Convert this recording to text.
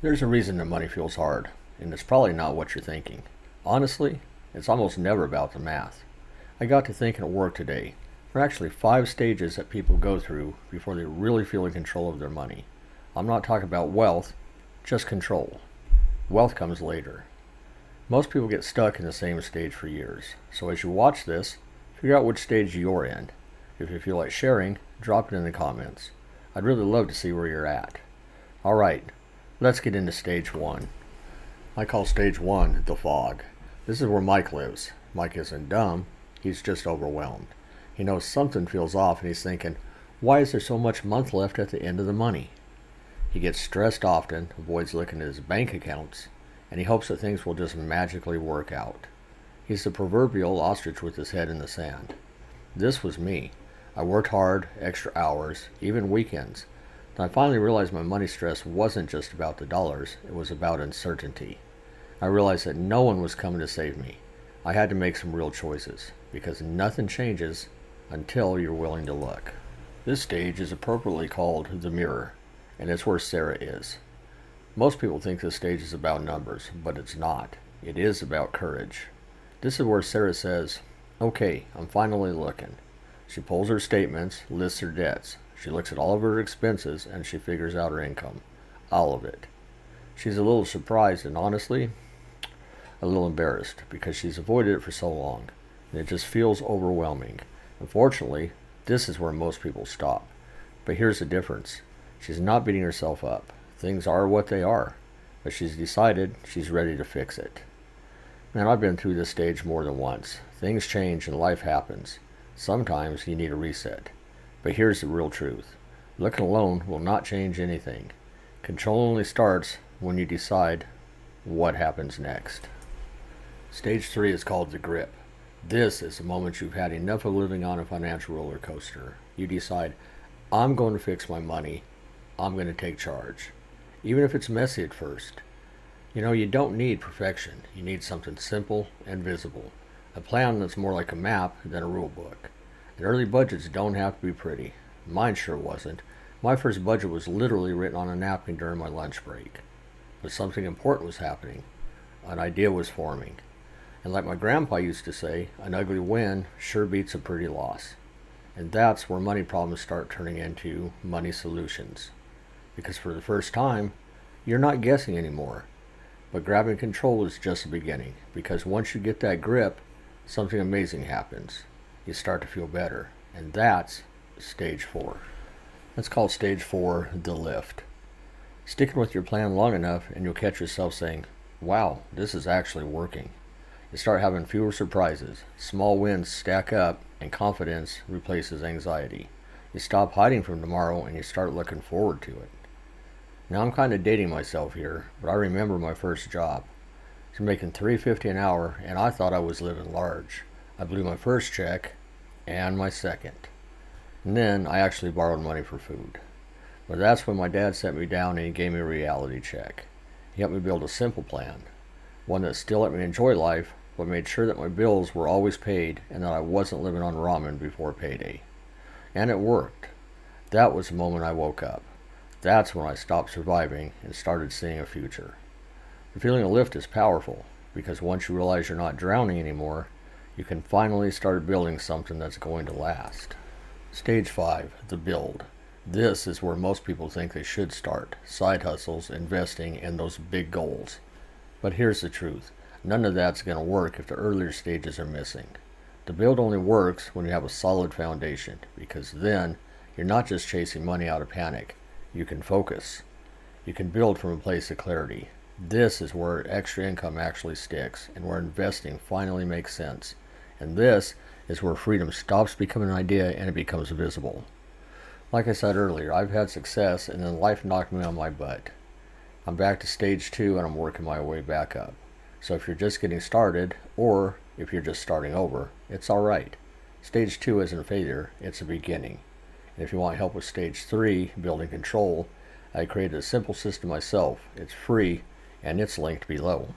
There's a reason that money feels hard, and it's probably not what you're thinking. Honestly, it's almost never about the math. I got to thinking at work today. There are actually 5 stages that people go through before they really feel in control of their money. I'm not talking about wealth, just control. Wealth comes later. Most people get stuck in the same stage for years. So as you watch this, figure out which stage you're in. If you feel like sharing, drop it in the comments. I'd really love to see where you're at. Alright, let's get into stage 1. I call stage 1 the fog. This is where Mike lives. Mike isn't dumb, he's just overwhelmed. He knows something feels off and he's thinking, why is there so much month left at the end of the money? He gets stressed often, avoids looking at his bank accounts, and he hopes that things will just magically work out. He's the proverbial ostrich with his head in the sand. This was me. I worked hard, extra hours, even weekends. And I finally realized my money stress wasn't just about the dollars, it was about uncertainty. I realized that no one was coming to save me. I had to make some real choices, because nothing changes until you're willing to look. This stage is appropriately called the mirror, and it's where Sarah is. Most people think this stage is about numbers, but it's not. It is about courage. This is where Sarah says, okay, I'm finally looking. She pulls her statements, lists her debts. She looks at all of her expenses, and she figures out her income. All of it. She's a little surprised and honestly, a little embarrassed because she's avoided it for so long. And it just feels overwhelming. Unfortunately, this is where most people stop. But here's the difference. She's not beating herself up. Things are what they are. But she's decided she's ready to fix it. Man, I've been through this stage more than once. Things change and life happens. Sometimes you need a reset. But here's the real truth. Looking alone will not change anything. Control only starts when you decide what happens next. Stage 3 is called the grip. This is the moment you've had enough of living on a financial roller coaster. You decide, I'm going to fix my money. I'm going to take charge. Even if it's messy at first. You don't need perfection. You need something simple and visible. A plan that's more like a map than a rule book. And early budgets don't have to be pretty. Mine sure wasn't. My first budget was literally written on a napkin during my lunch break. But something important was happening. An idea was forming. And like my grandpa used to say, an ugly win sure beats a pretty loss. And that's where money problems start turning into money solutions. Because for the first time, you're not guessing anymore. But grabbing control is just the beginning. Because once you get that grip, something amazing happens. You start to feel better. And that's stage 4. Let's call stage 4 the lift. Sticking with your plan long enough and you'll catch yourself saying, wow, this is actually working. You start having fewer surprises. Small wins stack up and confidence replaces anxiety. You stop hiding from tomorrow and you start looking forward to it. Now I'm kind of dating myself here, but I remember my first job. I was making $3.50 an hour and I thought I was living large. I blew my first check and my second. And then I actually borrowed money for food. But that's when my dad sat me down and he gave me a reality check. He helped me build a simple plan. One that still let me enjoy life, but made sure that my bills were always paid and that I wasn't living on ramen before payday. And it worked. That was the moment I woke up. That's when I stopped surviving and started seeing a future. The feeling of lift is powerful because once you realize you're not drowning anymore, you can finally start building something that's going to last. Stage 5, the build. This is where most people think they should start. Side hustles, investing, and those big goals. But here's the truth. None of that's going to work if the earlier stages are missing. The build only works when you have a solid foundation, because then you're not just chasing money out of panic. You can focus. You can build from a place of clarity. This is where extra income actually sticks, and where investing finally makes sense. And this is where freedom stops becoming an idea and it becomes visible. Like I said earlier, I've had success and then life knocked me on my butt. I'm back to stage 2 and I'm working my way back up. So if you're just getting started, or if you're just starting over, it's alright. Stage 2 isn't a failure, it's a beginning. And if you want help with stage 3, building control, I created a simple system myself. It's free and it's linked below.